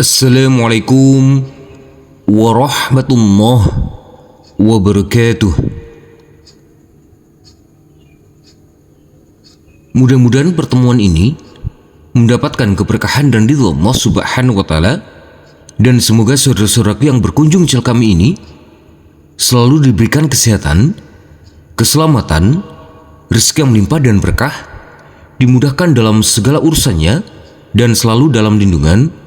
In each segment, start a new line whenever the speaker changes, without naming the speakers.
Assalamualaikum warahmatullahi wabarakatuh. Mudah-mudahan pertemuan ini mendapatkan keberkahan dan ridha Allah Subhanahu wa Ta'ala, dan semoga saudara-saudaraku yang berkunjung channel kami ini selalu diberikan kesehatan, keselamatan, rezeki yang melimpah dan berkah, dimudahkan dalam segala urusannya, dan selalu dalam lindungan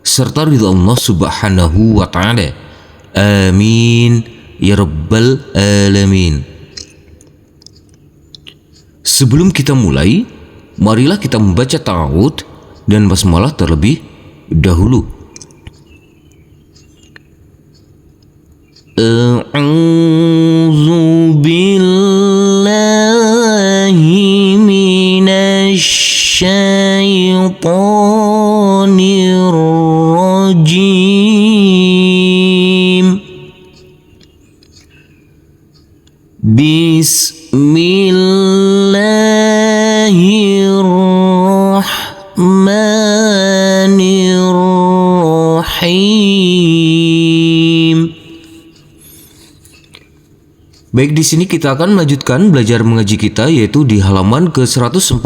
serta ridha Allah Subhanahu wa Ta'ala. Amin ya rabbal alamin. Sebelum kita mulai, marilah kita membaca ta'awudz dan basmalah terlebih dahulu. A'udzu billahi minasy syaitonir rajim. Bismillahirrahmanirrahim. Baik, di sini kita akan melanjutkan belajar mengaji kita, yaitu di halaman ke-146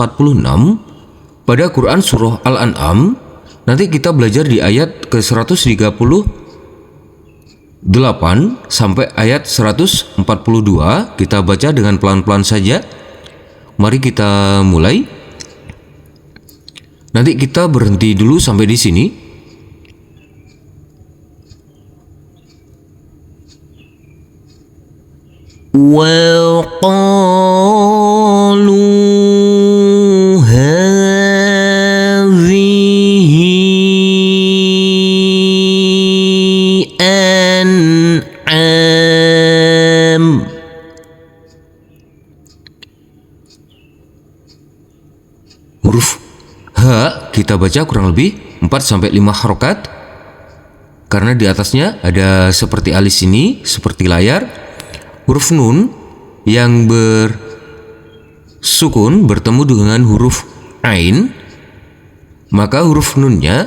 pada Quran Surah Al-An'am. Nanti kita belajar di ayat ke-138 sampai ayat 142. Kita baca dengan pelan-pelan saja. Mari kita mulai. Nanti kita berhenti dulu sampai di sini. Wa qalu hadhihi an'am. Huruf ha kita baca kurang lebih 4-5 harokat, karena di atasnya ada seperti alis ini, seperti layar. Huruf nun yang bersukun bertemu dengan huruf ain, maka huruf nunnya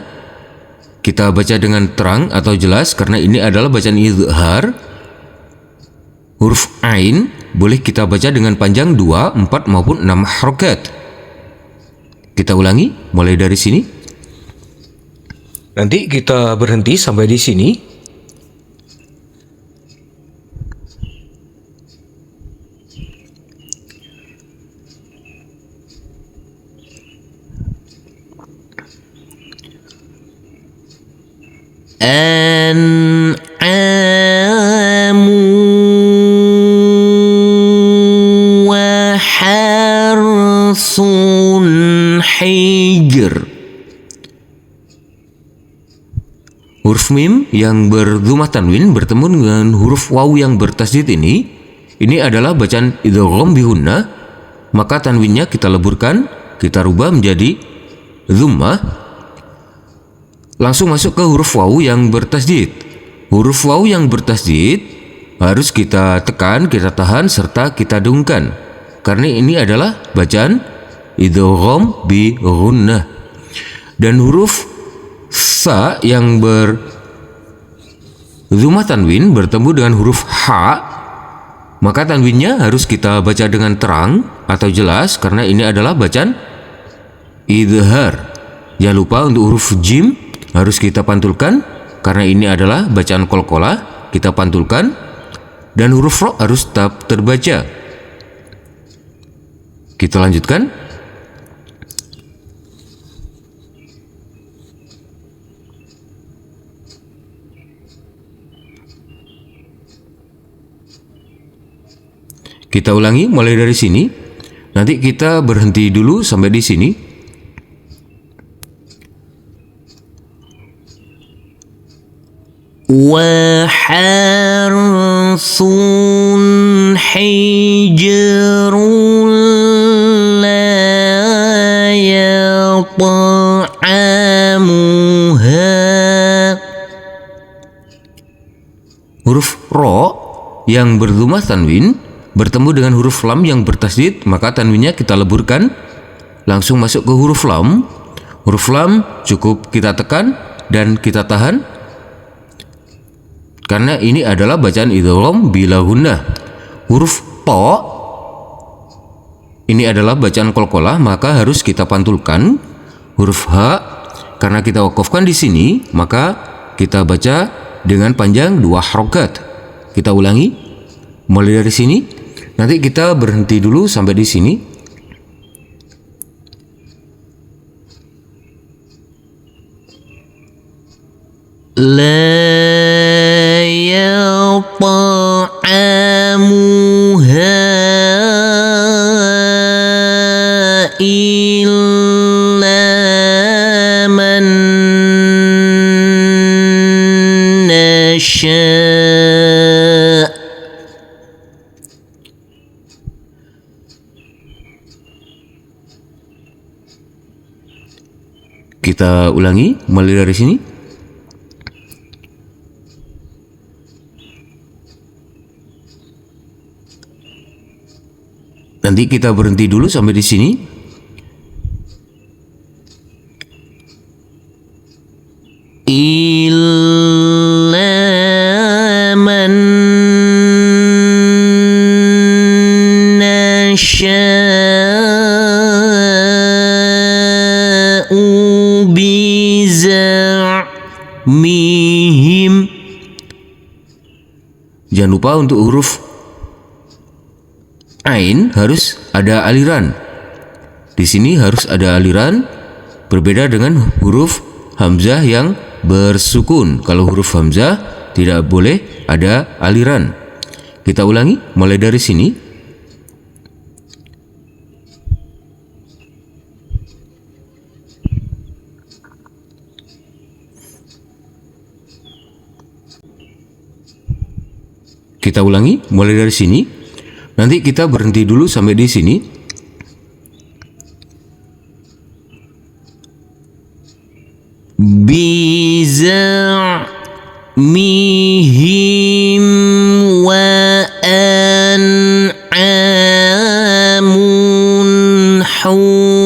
kita baca dengan terang atau jelas, karena ini adalah bacaan izhar. Huruf ain boleh kita baca dengan panjang 2, 4 maupun 6 harokat. Kita ulangi mulai dari sini. Nanti kita berhenti sampai di sini. An'amu wa harsun hijr. Huruf mim yang berdhammah tanwin bertemu dengan huruf waw yang bertasydid ini adalah bacaan idgham bigunnah, maka tanwinnya kita leburkan, kita rubah menjadi dhammah. Langsung masuk ke huruf waw yang bertasydid. Huruf waw yang bertasydid harus kita tekan, kita tahan, serta kita dengungkan, karena ini adalah bacaan idgham bi ghunnah. Dan huruf sa yang berdhammah tanwin bertemu dengan huruf ha, maka tanwinnya harus kita baca dengan terang atau jelas, karena ini adalah bacaan idhar. Jangan lupa untuk huruf jim harus kita pantulkan, karena ini adalah bacaan qalqalah, kita pantulkan. Dan huruf ro harus tetap terbaca. Kita lanjutkan. Kita ulangi mulai dari sini. Nanti kita berhenti dulu sampai di sini. Wa harsun hijrun la yat'amuha. Huruf ro yang berdhammah tanwin bertemu dengan huruf lam yang bertasydid, maka tanwinnya kita leburkan, langsung masuk ke huruf lam. Huruf lam cukup kita tekan, dan kita tahan karena ini adalah bacaan idgham bila gunnah. Huruf to ini adalah bacaan qalqalah, maka harus kita pantulkan. Huruf h karena kita wakafkan di sini, maka kita baca dengan panjang 2 harokat. Kita ulangi mulai dari sini. Nanti kita berhenti dulu sampai di sini.
La yata'amuha illa man nasha'.
Kita ulangi mulai dari sini. Nanti kita berhenti dulu sampai di sini.
Illa man nasha'u biza'mihim.
Jangan lupa untuk huruf ain harus ada aliran. Di sini harus ada aliran, berbeda dengan huruf hamzah yang bersukun. Kalau huruf hamzah tidak boleh ada aliran. Kita ulangi mulai dari sini. Kita ulangi mulai dari sini. Nanti kita berhenti dulu sampai di sini.
Biza'mihim wa an'amun hurrimat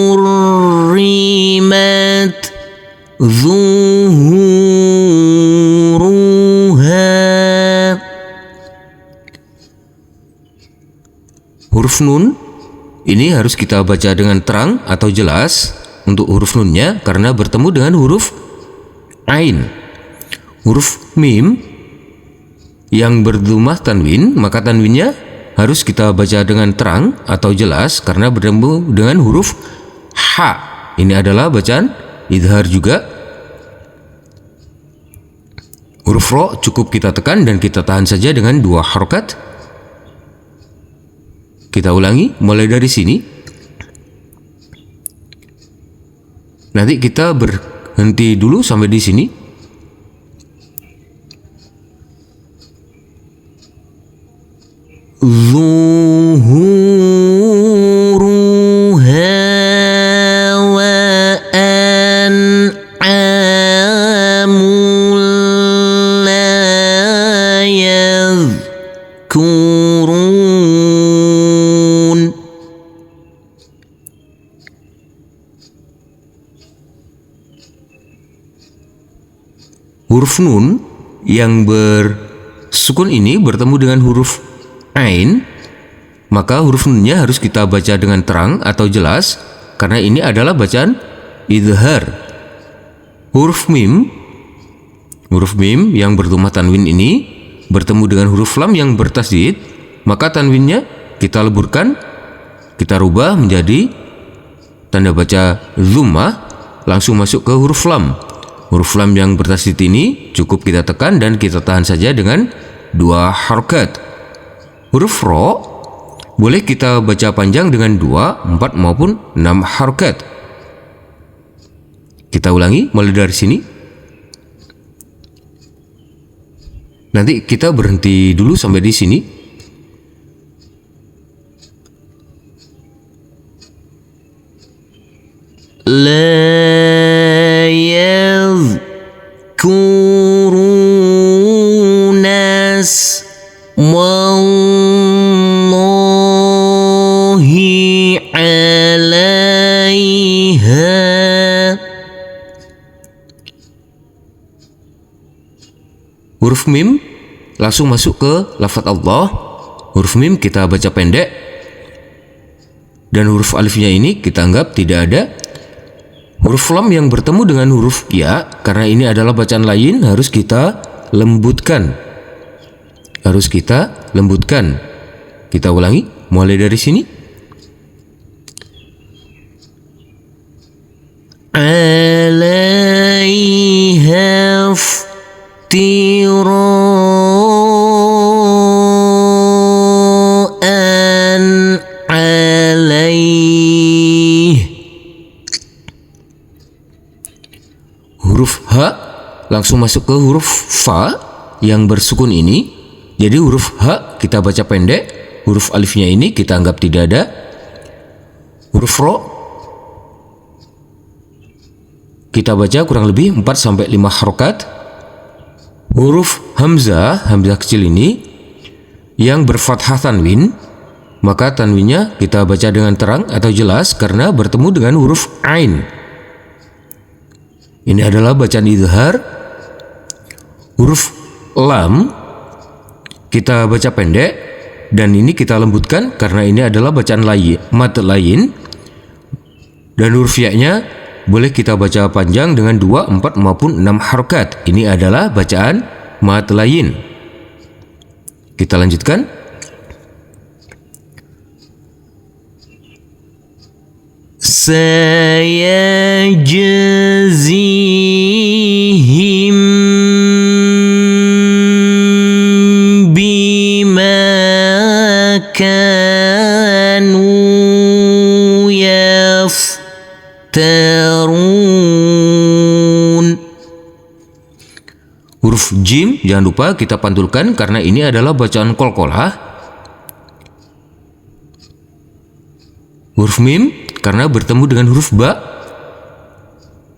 zuhuruha.
Huruf nun ini harus kita baca dengan terang atau jelas untuk huruf nunnya karena bertemu dengan huruf ain. Huruf mim yang berdhammah tanwin, maka tanwinnya harus kita baca dengan terang atau jelas karena bertemu dengan huruf ha. Ini adalah bacaan idhar juga. Huruf ro cukup kita tekan dan kita tahan saja dengan 2 harokat. Kita ulangi mulai dari sini. Nanti kita berhenti dulu sampai di sini.
Zuhuruha wa an'amul la yadhkurun.
Huruf nun yang bersukun ini bertemu dengan huruf ain, maka huruf nunnya harus kita baca dengan terang atau jelas karena ini adalah bacaan idhar. Huruf mim yang berdhammah tanwin ini bertemu dengan huruf lam yang bertasydid, maka tanwinnya kita leburkan, kita rubah menjadi tanda baca dhammah, langsung masuk ke huruf lam. Huruf lam yang bertasydid ini cukup kita tekan dan kita tahan saja dengan 2 harokat. Huruf ro boleh kita baca panjang dengan 2, 4 maupun 6 harokat. Kita ulangi mulai dari sini. Nanti kita berhenti dulu sampai di sini.
La yadhkurunas wallahi alaiha.
huruf mim langsung masuk ke lafaz Allah. Huruf mim kita baca pendek, dan huruf alifnya ini kita anggap tidak ada. Huruf lam yang bertemu dengan huruf ya, karena ini adalah bacaan lain, harus kita lembutkan. Kita ulangi mulai dari sini.
عليها افتراء عليه.
Huruf H langsung masuk ke huruf Fa yang bersukun ini. Jadi huruf H kita baca pendek, huruf alifnya ini kita anggap tidak ada. Huruf Ro kita baca kurang lebih 4-5 harokat. Huruf Hamzah kecil ini yang berfathah tanwin, maka tanwinnya kita baca dengan terang atau jelas karena bertemu dengan huruf Ain. Ini adalah bacaan idhar. Huruf Lam kita baca pendek, dan ini kita lembutkan karena ini adalah bacaan lain, mad lain. Dan huruf ya-nya boleh kita baca panjang dengan 2, 4 maupun 6 harokat. Ini adalah bacaan mad lain. Kita lanjutkan.
سيجزيهم بما كانوا يفترون.
Huruf jim jangan lupa kita pantulkan karena ini adalah bacaan qalqalah. Huruf mim karena bertemu dengan huruf ba.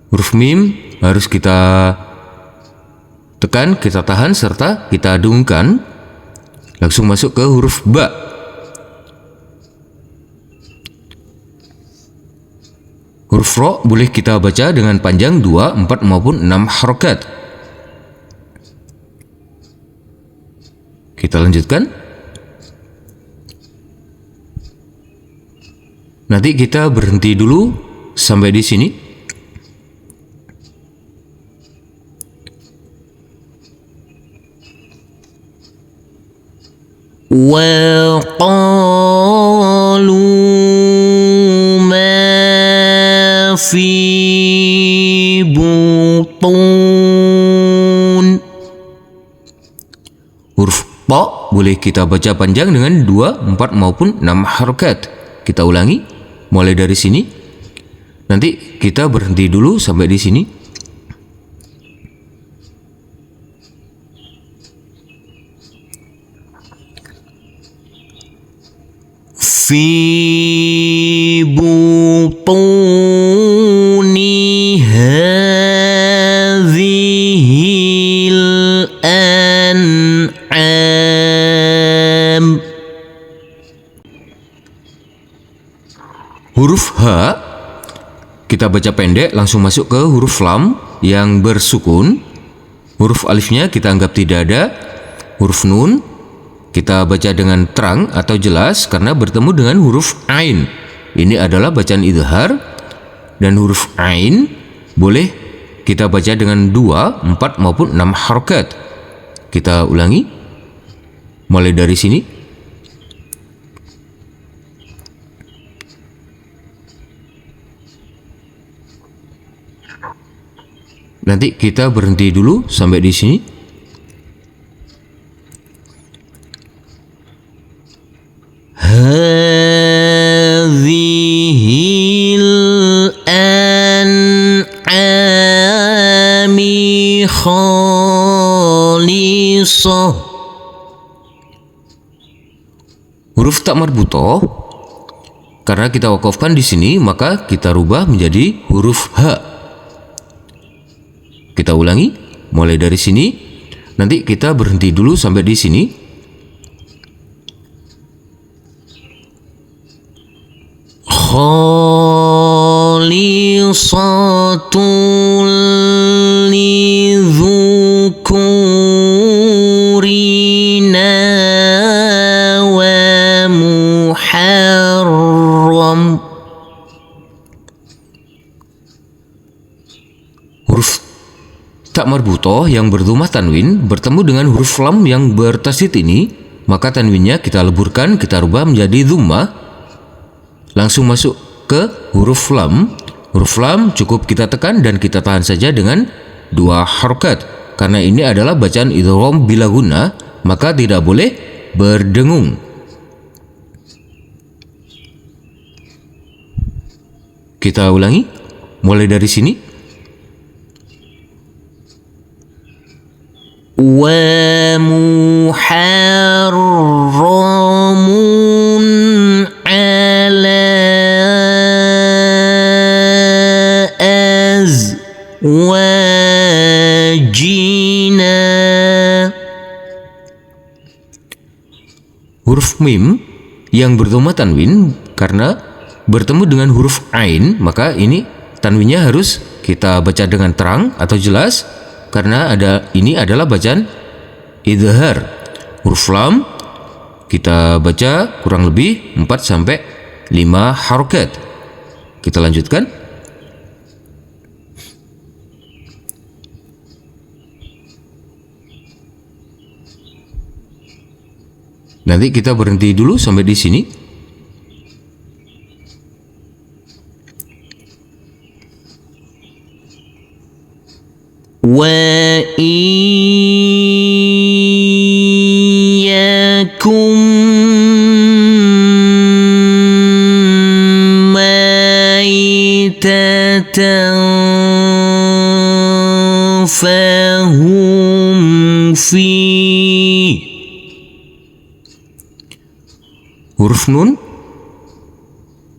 Huruf mim harus kita tekan, kita tahan, serta kita dengungkan. Langsung masuk ke huruf ba. Huruf ro boleh kita baca dengan panjang 2, 4 maupun 6 harokat. Kita lanjutkan. Nanti kita berhenti dulu sampai di sini.
وقالوا ما في بطون.
Huruf po boleh kita baca panjang dengan 2, 4 maupun 6 harokat. Kita ulangi mulai dari sini. Nanti kita berhenti dulu sampai di sini.
في بطون هذه الأنعام.
Huruf H kita baca pendek, langsung masuk ke huruf lam yang bersukun. Huruf alifnya kita anggap tidak ada. Huruf nun kita baca dengan terang atau jelas karena bertemu dengan huruf ain. Ini adalah bacaan idhar. Dan huruf ain boleh kita baca dengan 2, 4 maupun 6 harokat. Kita ulangi mulai dari sini. Nanti kita berhenti dulu sampai di sini.
هذه الأنعام خالصة.
Huruf tak marbutoh karena kita wakafkan di sini, maka kita rubah menjadi huruf H. Kita ulangi mulai dari sini. Nanti kita berhenti dulu sampai di sini.
خالصة لذكور
huruf tak marbutoh yang berdhamma tanwin bertemu dengan huruf lam yang bertasydid ini, maka tanwinnya kita leburkan, kita rubah menjadi dhamma, langsung masuk ke huruf lam. Huruf lam cukup kita tekan dan kita tahan saja dengan 2 harokat. Karena ini adalah bacaan idgham bila gunnah, maka tidak boleh berdengung. Kita ulangi mulai dari sini.
ومحرم على أزواجنا.
Huruf mim yang berdhamma tanwin karena bertemu dengan huruf ain, maka ini tanwinnya harus kita baca dengan terang atau jelas, karena ini adalah bacaan idhar. Huruf lam kita baca kurang lebih 4 sampai 5 harokat. Kita lanjutkan. Nanti kita berhenti dulu sampai di sini.
وإياكم ميتة فهم فيه.
Huruf nun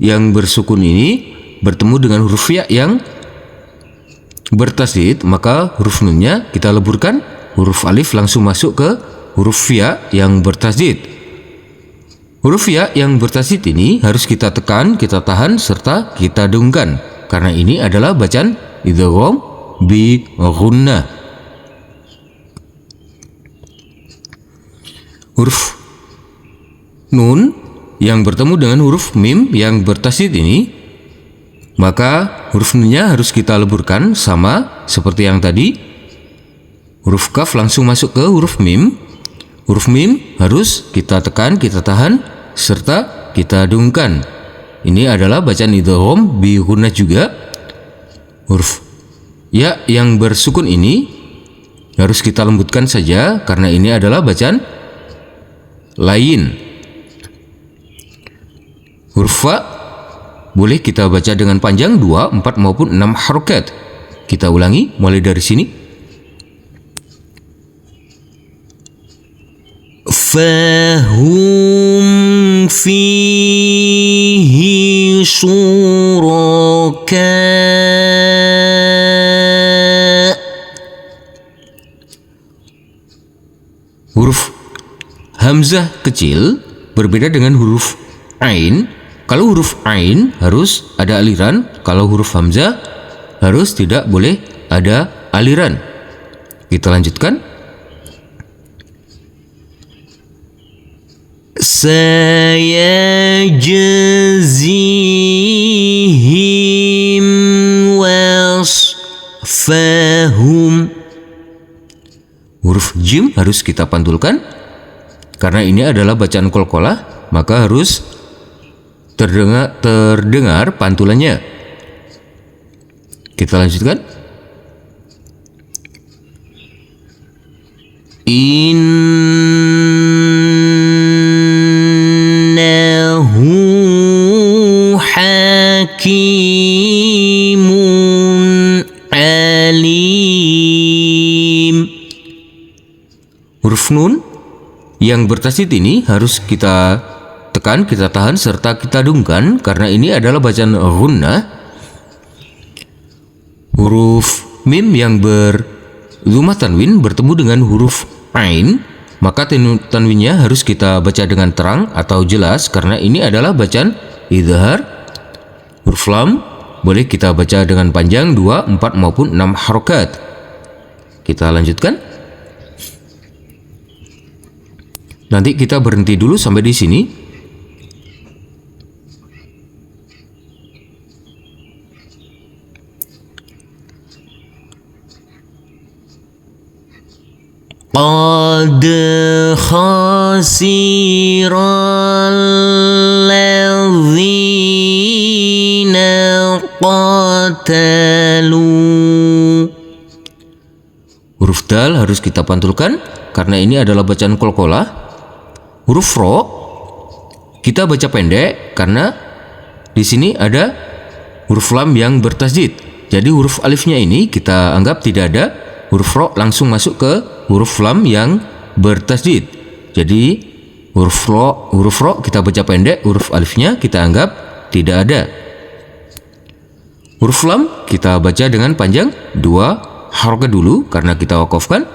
yang bersukun ini bertemu dengan huruf ya yang bertasydid, maka huruf nunnya kita leburkan, huruf alif langsung masuk ke huruf ya yang bertasydid. Huruf ya yang bertasydid ini harus kita tekan, kita tahan, serta kita dengungkan, karena ini adalah bacaan idgham bi gunnah. Huruf nun yang bertemu dengan huruf mim yang bertasydid ini, maka huruf nunnya harus kita leburkan sama seperti yang tadi. Huruf kaf langsung masuk ke huruf mim. Huruf mim harus kita tekan, kita tahan, serta kita dengungkan. Ini adalah bacaan idgham bi gunnah juga. Huruf ya yang bersukun ini harus kita lembutkan saja, karena ini adalah bacaan lain. Huruf fa boleh kita baca dengan panjang 2, 4 maupun 6 harokat. Kita ulangi mulai dari sini.
فهم فيه شركاء.
Huruf hamzah kecil berbeda dengan huruf ain. Kalau huruf ain harus ada aliran, kalau huruf hamzah harus tidak boleh ada aliran. Kita lanjutkan.
سيجزيهم وصفهم.
Huruf jim harus kita pantulkan, karena ini adalah bacaan qalqalah, maka harus terdengar pantulannya. Kita lanjutkan.
Innahu hakimun alim.
Huruf nun yang bertasydid ini harus kita tekan, kita tahan, serta kita dengungkan, karena ini adalah bacaan gunnah. Huruf mim yang berdhamma tanwin bertemu dengan huruf ain, maka tanwinnya harus kita baca dengan terang atau jelas, karena ini adalah bacaan idhar. Huruf lam boleh kita baca dengan panjang 2, 4 maupun 6 harokat. Kita lanjutkan. Nanti kita berhenti dulu sampai di sini.
قد خسر الذين قتلوا.
Huruf dal harus kita pantulkan karena ini adalah bacaan qalqalah. Huruf ro kita baca pendek karena di sini ada huruf lam yang bertasydid. Jadi huruf alifnya ini kita anggap tidak ada. Huruf ro langsung masuk ke huruf lam yang bertasydid. Jadi huruf ro kita baca pendek, huruf alifnya kita anggap tidak ada. Huruf lam kita baca dengan panjang 2 harokat dulu karena kita wakafkan.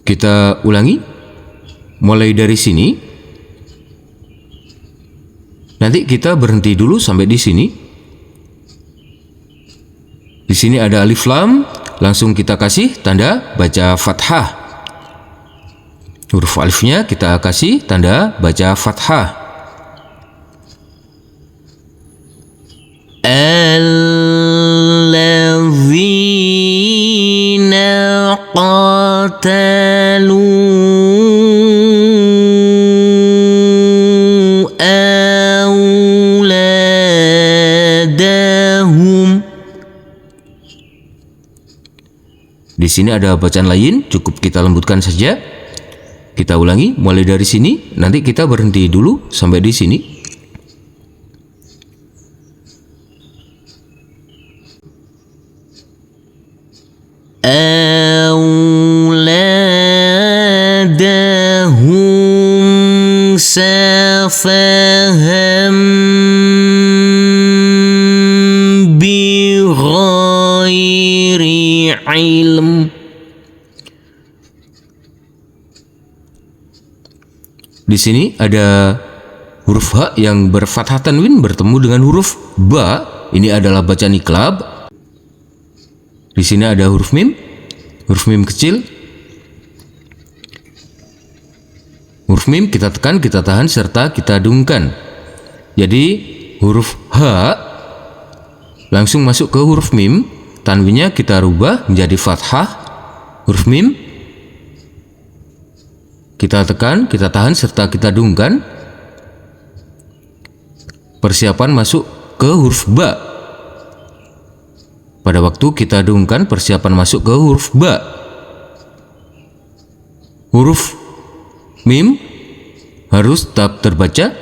Kita ulangi mulai dari sini. Nanti kita berhenti dulu sampai di sini. Di sini ada alif lam, langsung kita kasih tanda baca fathah. Huruf alifnya kita kasih tanda baca fathah.
Alladzina qatalu auladahum.
Di sini ada bacaan lain, cukup kita lembutkan saja. Kita ulangi mulai dari sini, nanti kita berhenti dulu sampai di sini.
أولادهم سفها بغير علم.
Di sini ada huruf ha yang berfathah tanwin bertemu dengan huruf ba. Ini adalah bacaan iqlab. Di sini ada huruf mim kecil. Huruf mim kita tekan, kita tahan, serta kita dengungkan. Jadi huruf ha langsung masuk ke huruf mim, tanwinnya kita rubah menjadi fathah. Huruf mim kita tekan, kita tahan, serta kita dengungkan. Persiapan masuk ke huruf ba. Pada waktu kita dengungkan, persiapan masuk ke huruf ba. Huruf mim harus tetap terbaca.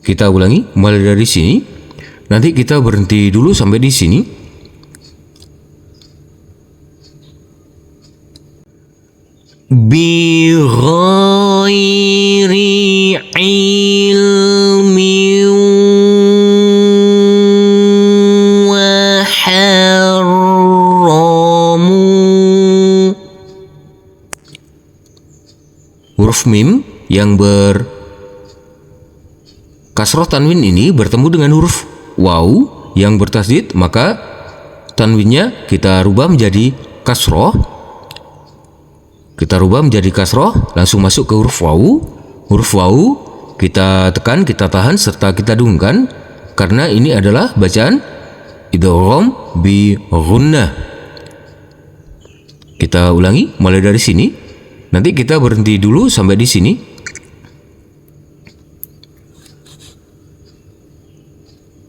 Kita ulangi mulai dari sini. Nanti kita berhenti dulu sampai di sini.
Bighairi ilmin wa harramu.
Huruf mim yang kasroh tanwin ini bertemu dengan huruf waw yang bertasydid, maka tanwinnya kita rubah menjadi kasroh. Kita rubah menjadi kasroh, langsung masuk ke huruf waw. Huruf waw kita tekan, kita tahan, serta kita dengungkan karena ini adalah bacaan idgham bi ghunnah. Kita ulangi mulai dari sini. Nanti kita berhenti dulu sampai di sini.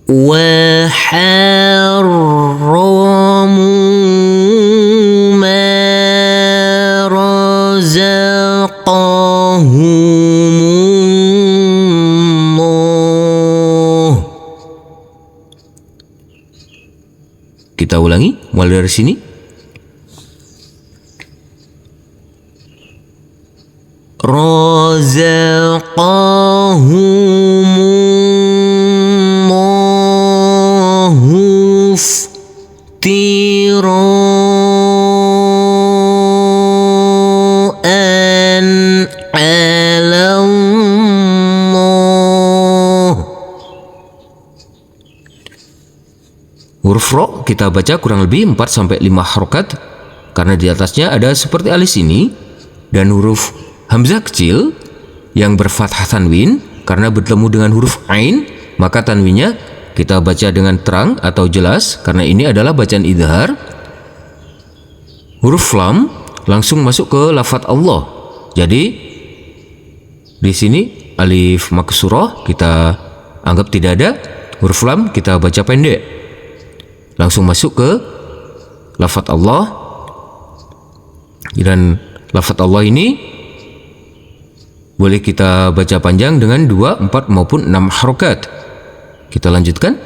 Wa harramu ma razaqahumullah.
Kita ulangi mulai dari sini.
Razaqahumullahu iftira'an 'alallah.
Huruf ro kita baca kurang lebih 4-5 harokat karena di atasnya ada seperti alis ini, dan huruf hamzah kecil yang berfathah tanwin karena bertemu dengan huruf ain, maka tanwinnya kita baca dengan terang atau jelas karena ini adalah bacaan idhar. Huruf lam langsung masuk ke lafadz Allah. Jadi di sini alif maksurah kita anggap tidak ada. Huruf lam kita baca pendek. Langsung masuk ke lafadz Allah. Dan lafadz Allah ini boleh kita baca panjang dengan 2, 4 maupun 6 harokat. Kita lanjutkan.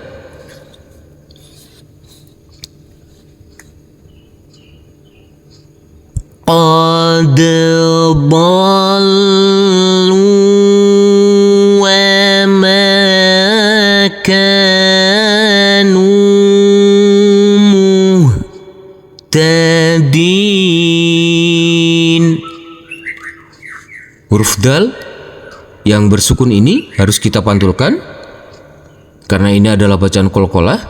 قد ضلوا وما كانوا مهتدين.
Huruf dal yang bersukun ini harus kita pantulkan karena ini adalah bacaan qalqalah.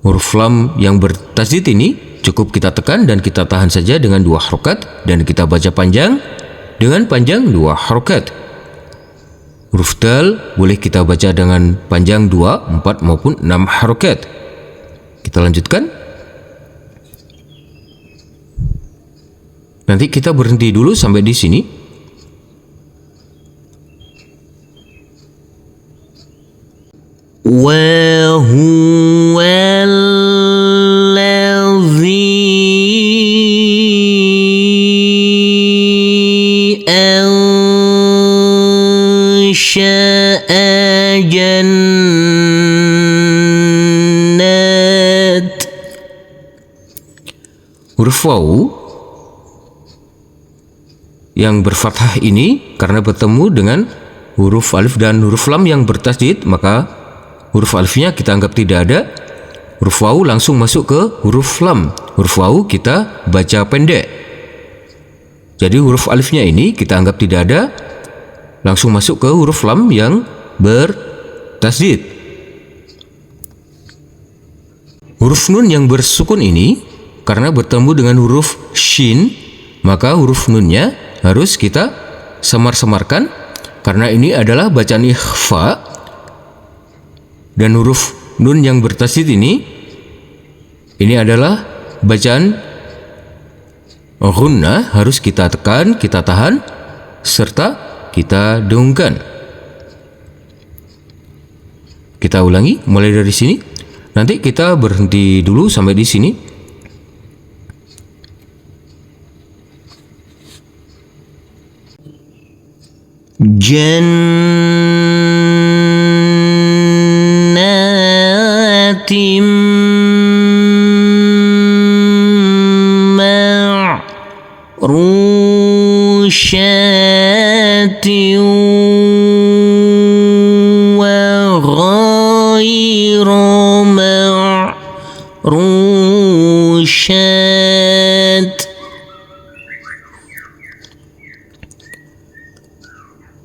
Huruf lam yang bertasydid ini cukup kita tekan dan kita tahan saja dengan 2 harokat dan kita baca panjang dengan panjang 2 harokat. Huruf dal boleh kita baca dengan panjang 2, 4 maupun 6 harokat. Kita lanjutkan. Nanti kita berhenti dulu sampai di sini.
وهو الذي أنشأ جنات.
Huruf waw yang berfathah ini karena bertemu dengan huruf alif dan huruf lam yang bertasydid, maka huruf alifnya kita anggap tidak ada. Huruf waw langsung masuk ke huruf lam. Huruf waw kita baca pendek. Jadi huruf alifnya ini kita anggap tidak ada, langsung masuk ke huruf lam yang bertasydid. Huruf nun yang bersukun ini karena bertemu dengan huruf shin, maka huruf nunnya harus kita samar-samarkan karena ini adalah bacaan ikhfa. Dan huruf nun yang bertasydid ini adalah bacaan ghunnah, harus kita tekan, kita tahan, serta kita dengungkan. Kita ulangi mulai dari sini. Nanti kita berhenti dulu sampai di sini.
جنات معروشات وغير معروشات.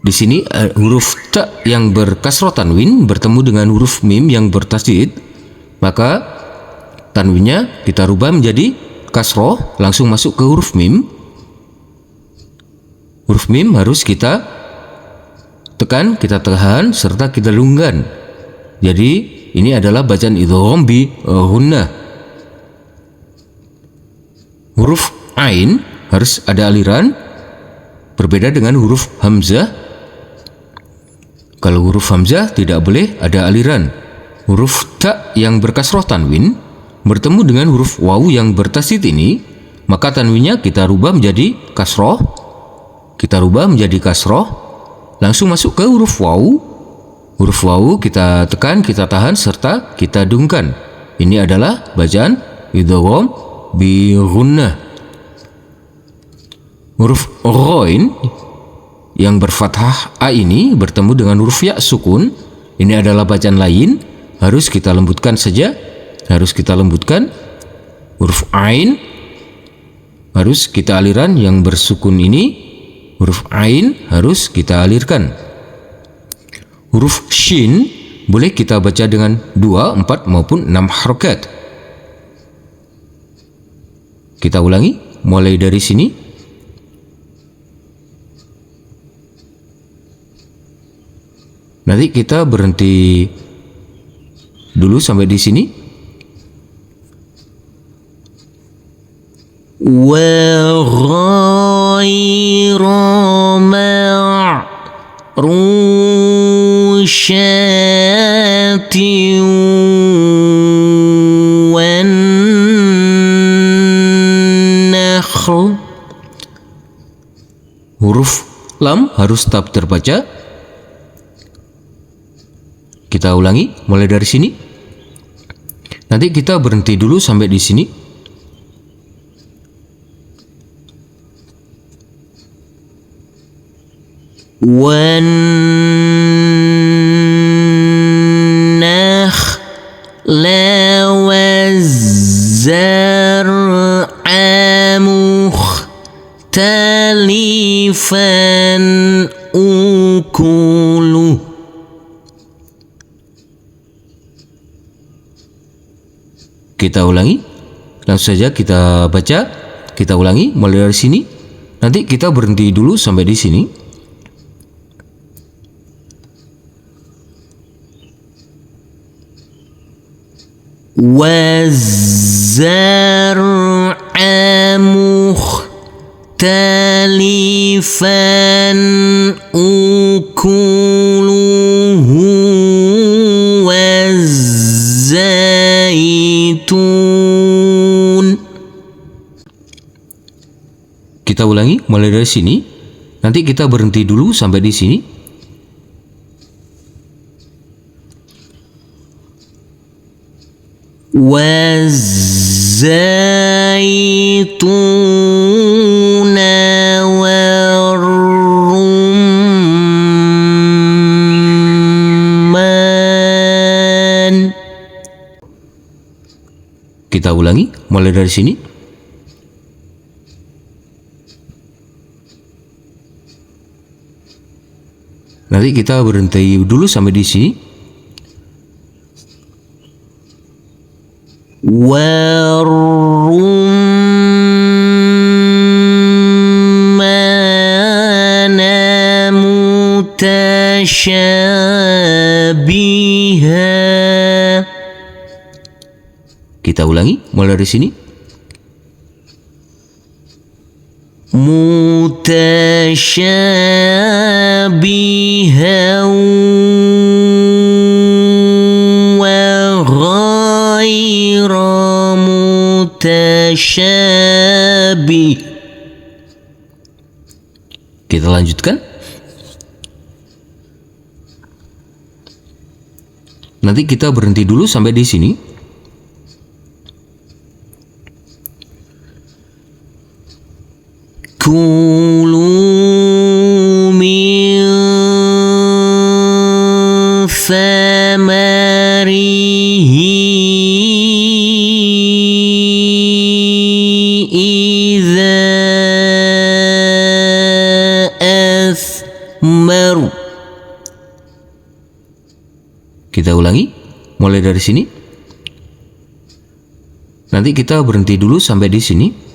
Di sini huruf ta yang berkasroh tanwin bertemu dengan huruf mim yang bertasydid, maka tanwinnya kita rubah menjadi kasroh, langsung masuk ke huruf mim. Huruf mim harus kita tekan, kita tahan, serta kita lunggan. Jadi ini adalah bacaan idgham bi ghunnah. Huruf ain harus ada aliran, berbeda dengan huruf hamzah. Kalau huruf hamzah tidak boleh ada aliran. Huruf ta yang berkasroh tanwin bertemu dengan huruf waw yang bertasydid ini, maka tanwinnya kita rubah menjadi kasroh. Kita rubah menjadi kasroh, langsung masuk ke huruf waw. Huruf waw kita tekan, kita tahan, serta kita dungkan. Ini adalah bacaan idgham bi ghunnah. Huruf ghain yang berfathah a ini bertemu dengan huruf ya sukun. Ini adalah bacaan lain, harus kita lembutkan saja, harus kita lembutkan. Huruf ain harus kita aliran, yang bersukun ini huruf ain harus kita alirkan. Huruf shin boleh kita baca dengan 2, 4 maupun 6 harokat. Kita ulangi mulai dari sini. Nanti kita berhenti dulu sampai di sini.
وغير معروشات والنخل.
Huruf lam harus tetap terbaca. Kita ulangi mulai dari sini. Nanti kita berhenti dulu sampai di sini.
والنخل والزرع مختلفا أكله.
Kita ulangi. Langsung saja kita baca. Kita ulangi mulai dari sini. Nanti kita berhenti dulu sampai di sini.
والزرع مختلفا أكله والزيتون.
Kita ulangi mulai dari sini. Nanti kita berhenti dulu sampai di sini.
والزيتون والرمان.
Kita ulangi mulai dari sini. Nanti kita berhenti dulu sampai di sini.
والرمان متشابها.
Kita ulangi mulai dari sini.
متشابها وغير متشابه.
Kita lanjutkan. Nanti kita berhenti dulu sampai di sini.
كلوا من ثمره إذا أثمر.
Kita ulangi mulai dari sini. Nanti kita berhenti dulu sampai di sini.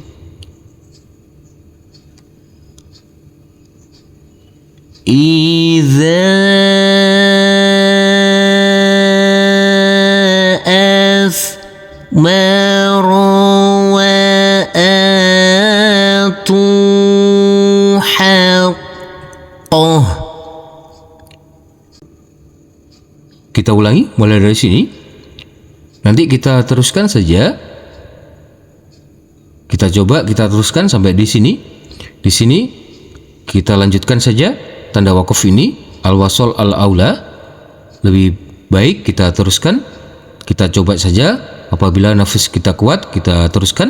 إذا أثمر وآتوا حقه.
Kita ulangi mulai dari sini. Nanti kita teruskan saja. Kita coba kita teruskan sampai di sini. Di sini kita lanjutkan saja. Tanda wakaf ini al-wasol al-aula. Lebih baik kita teruskan. Kita coba saja. Apabila nafas kita kuat, kita teruskan.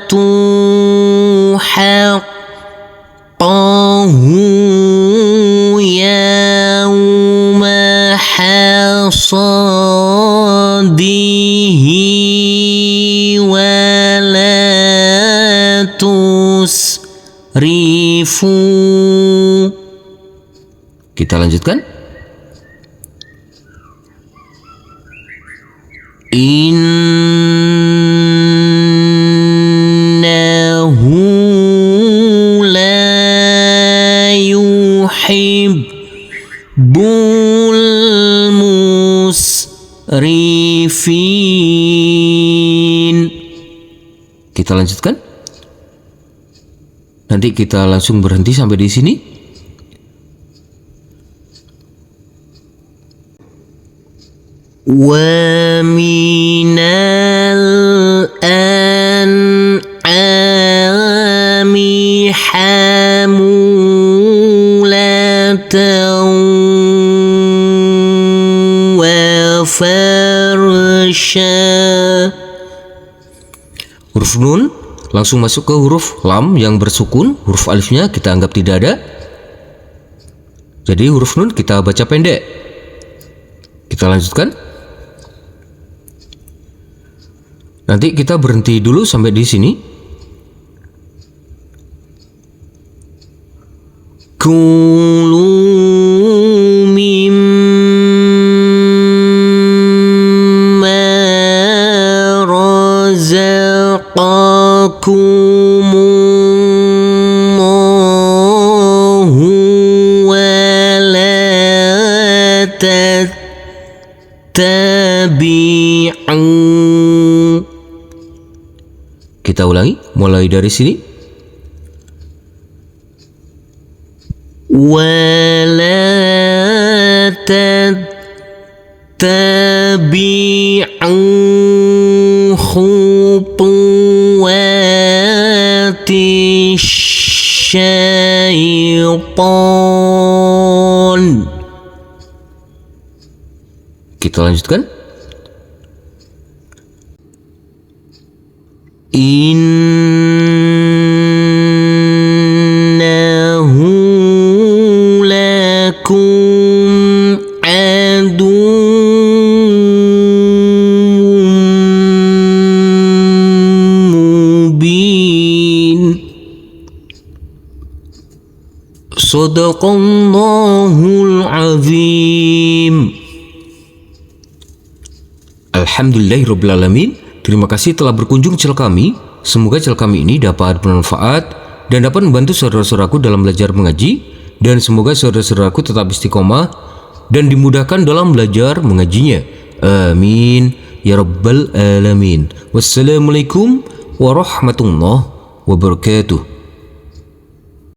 وآتوا حقه يوم حصاده ولا تسرفوا.
Kita lanjutkan.
إنه musrifin.
Kita lanjutkan. Nanti kita langsung berhenti sampai di sini.
Wa minal an'ami hamulatan wa farsha.
Huruf nun langsung masuk ke huruf lam yang bersukun. Huruf alifnya kita anggap tidak ada. Jadi huruf nun kita baca pendek. Kita lanjutkan. Nanti kita berhenti dulu sampai di sini.
Kulu mimma razaqakumullahu wa la tattabi'u.
Kita ulangi mulai dari sini.
Wala tattabi'u khutuwati syaitan.
Kita lanjutkan.
Innahu lakum aduwwun mubin. Shadaqallahul azim.
Alhamdulillahirrabbilalamin. Terima kasih telah berkunjung channel kami. Semoga channel kami ini dapat bermanfaat dan dapat membantu saudara-saudaraku dalam belajar mengaji. Dan semoga saudara-saudaraku tetap istiqomah dan dimudahkan dalam belajar mengajinya. Amin ya rabbal alamin. Wassalamualaikum warahmatullahi wabarakatuh.